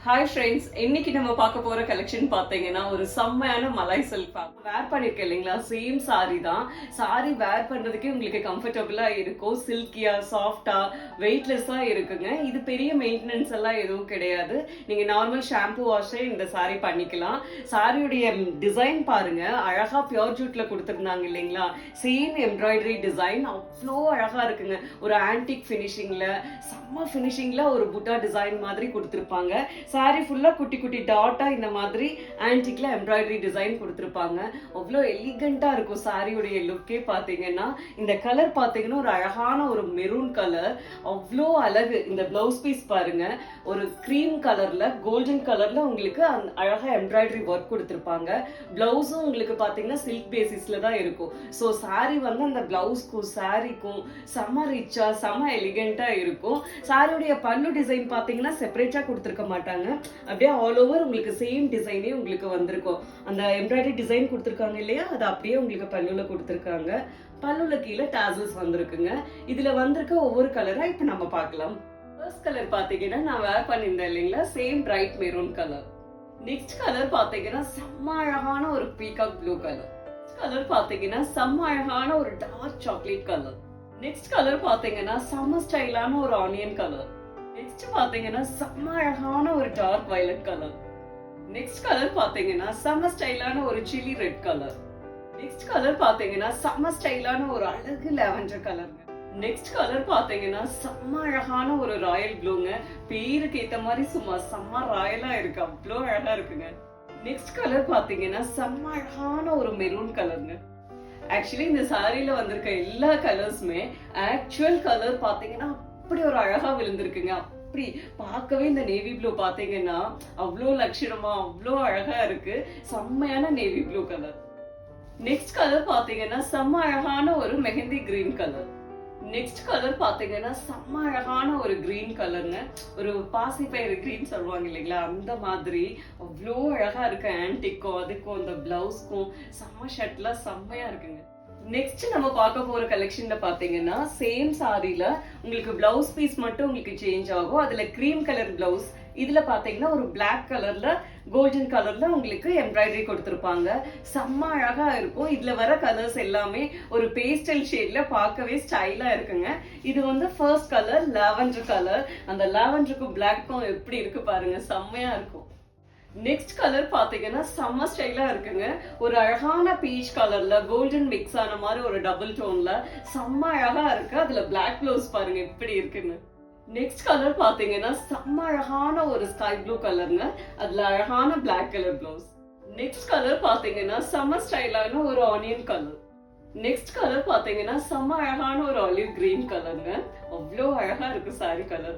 Hi friends, இன்னைக்கு நம்ம பார்க்க போற கலெக்ஷன் பார்த்தீங்கன்னா ஒரு செம்மையான மலாய் சில்க் வேர் பண்ணிருக்கேன் இல்லைங்களா. சேம் சாரி தான். சாரி வேர் பண்றதுக்கே உங்களுக்கு கம்ஃபர்டபுளா இருக்கும். சில்கியா, சாஃப்டா, வெயிட்லெஸ்ஸா இருக்குங்க. இது பெரிய மெயின்டெனன்ஸ் எல்லாம் எதுவும் கிடையாது. நீங்க நார்மல் ஷாம்பு வாஷே இந்த சாரி பண்ணிக்கலாம். சாரியுடைய டிசைன் பாருங்க, அழகா பியோர் ஜூட்ல கொடுத்துருந்தாங்க இல்லைங்களா. சேம் எம்ப்ராய்டரி டிசைன் அவ்வளோ அழகா இருக்குங்க. ஒரு ஆன்டிக் ஃபினிஷிங்ல, செம்ம ஃபினிஷிங்ல ஒரு புட்டா டிசைன் மாதிரி கொடுத்துருப்பாங்க. சாரி ஃபுல்லா குட்டி குட்டி டாட்டா இந்த மாதிரி ஆன்டிக்ல எம்ப்ராய்டரி டிசைன் கொடுத்துருப்பாங்க. அவ்வளோ எலிகண்டா இருக்கும் சாரியுடைய லுக்கே. பாத்தீங்கன்னா இந்த கலர் பாத்தீங்கன்னா ஒரு அழகான ஒரு மெரூன் கலர், அவ்வளோ அழகு. இந்த பிளவுஸ் பீஸ் பாருங்க, ஒரு கிரீம் கலர்ல கோல்டன் கலர்ல உங்களுக்கு அழகா எம்ப்ராய்டரி ஒர்க் கொடுத்துருப்பாங்க. பிளவுஸும் உங்களுக்கு பாத்தீங்கன்னா சில்க் பேசிஸ்ல தான் இருக்கும். ஸோ சாரி வந்து அந்த பிளவுஸ்க்கும் சாரிக்கும் செம்ம ரிச்சா செம்ம எலிகண்டா இருக்கும். சாரியுடைய பல்லு டிசைன் பாத்தீங்கன்னா செப்பரேட்டா கொடுத்துருக்க மாட்டாங்க, அப்படியே ஆல் ஓவர் உங்களுக்கு சேம் டிசைனே உங்களுக்கு வந்திருக்கும். அந்த எம்ப்ராய்டரி டிசைன் கொடுத்துருக்காங்க இல்லையா, அது அப்படியே உங்களுக்கு பல்லுல கொடுத்துருக்காங்க. பல்லுல கீழே டாசல்ஸ் வந்திருக்குங்க. இதுல வந்திருக்க ஒவ்வொரு கலரா இப்ப நம்ம பார்க்கலாம். ஃபர்ஸ்ட் கலர் பாத்தீங்கன்னா நான் வேர் பண்ணியிருந்தேன் இல்லைங்களா, same bright maroon colour. Next colour பாத்தீங்கன்னா செம்ம அழகான ஒரு பீகாக் ப்ளூ கலர். கலர் பாத்தீங்கன்னா செம்ம அழகான ஒரு dark chocolate colour. Next colour பாத்தீங்கன்னா செம்ம ஸ்டைலான ஒரு ஆனியன் கலர். நெக்ஸ்ட் பாத்தீங்கன்னா செம்ம அழகான ஒரு dark violet colour. Next colour பாத்தீங்கன்னா செம்ம ஸ்டைலான ஒரு chilli red colour. Next colour பாத்தீங்கன்னா செம்ம ஸ்டைலான ஒரு அழகு லாவெண்டர் கலர். நெக்ஸ்ட் கலர் பாத்தீங்கன்னா செம்ம அழகான ஒரு ராயல் ப்ளூங்க. பேருக்கு ஏத்த மாதிரி சும்மா செம்ம ராயலா இருக்கு, அவ்வளோ அழகா இருக்குங்க. நெக்ஸ்ட் கலர் பாத்தீங்கன்னா செம்ம அழகான ஒரு மெரூன் கலருங்க. ஆக்சுவலி இந்த சாரியில வந்திருக்க எல்லா கலர்ஸுமே ஆக்சுவல் கலர் பாத்தீங்கன்னா அப்படி ஒரு அழகா விழுந்திருக்குங்க. அப்படி பார்க்கவே இந்த நேவி ப்ளூ பாத்தீங்கன்னா அவ்வளோ லட்சணமா அவ்வளோ அழகா இருக்கு. செம்மையான navy blue colour. Next colour பாத்தீங்கன்னா செம்ம அழகான ஒரு mehndi green colour. Next colour பாத்தீங்கன்னா செம்ம அழகான ஒரு கிரீன் கலர்ங்க. ஒரு பாசிப்பயிறு கிரீன் சொல்லுவாங்க இல்லைங்களா, அந்த மாதிரி அவ்வளோ அழகா இருக்கு. ஆன்டிக்கும் அதுக்கும் அந்த பிளவுஸ்க்கும் செம்ம ஷர்ட்லாம் செம்மையா இருக்குங்க. நெக்ஸ்ட் நம்ம பார்க்க போற கலெக்ஷன்ல பாத்தீங்கன்னா சேம் சாரில உங்களுக்கு பிளவுஸ் பீஸ் மட்டும் உங்களுக்கு சேஞ்ச் ஆகும். அதுல கிரீம் கலர் பிளவுஸ், இதுல பாத்தீங்கன்னா ஒரு பிளாக் கலர்ல கோல்டன் கலர்ல உங்களுக்கு எம்ப்ராய்டரி கொடுத்துருப்பாங்க. செம்ம அழகா இருக்கும். இதுல வர கலர்ஸ் எல்லாமே ஒரு பேஸ்டல் ஷேட்ல பார்க்கவே ஸ்டைலா இருக்குங்க. இது வந்து ஃபர்ஸ்ட் கலர் லாவெண்டர் கலர். அந்த லாவெண்டருக்கும் பிளாக்கும் எப்படி இருக்கு பாருங்க, செம்மையா இருக்கும். நெக்ஸ்ட் கலர் பாத்தீங்கன்னா செம்ம ஸ்டைலா இருக்குங்க. ஒரு அழகான பீச் கலர்ல கோல்டன் மிக்ஸ் ஆன மாதிரி ஒரு டபுள் டோன்ல செம்ம அழகா இருக்கு. அதுல பிளாக் ப்ளவுஸ் பாருங்க எப்படி இருக்குன்னு. நெக்ஸ்ட் கலர் பாத்தீங்கன்னா செம்ம அழகான ஒரு ஸ்கை ப்ளூ கலருங்க. அதுல அழகான black colour blouse. Next colour பாத்தீங்கன்னா செம்ம ஸ்டைலான ஒரு ஆனியன் கலர். நெக்ஸ்ட் கலர் பாத்தீங்கன்னா செம்ம அழகான ஒரு ஆலிவ் கிரீன் கலருங்க. அவ்வளோ அழகா இருக்கு சாரி கலர்.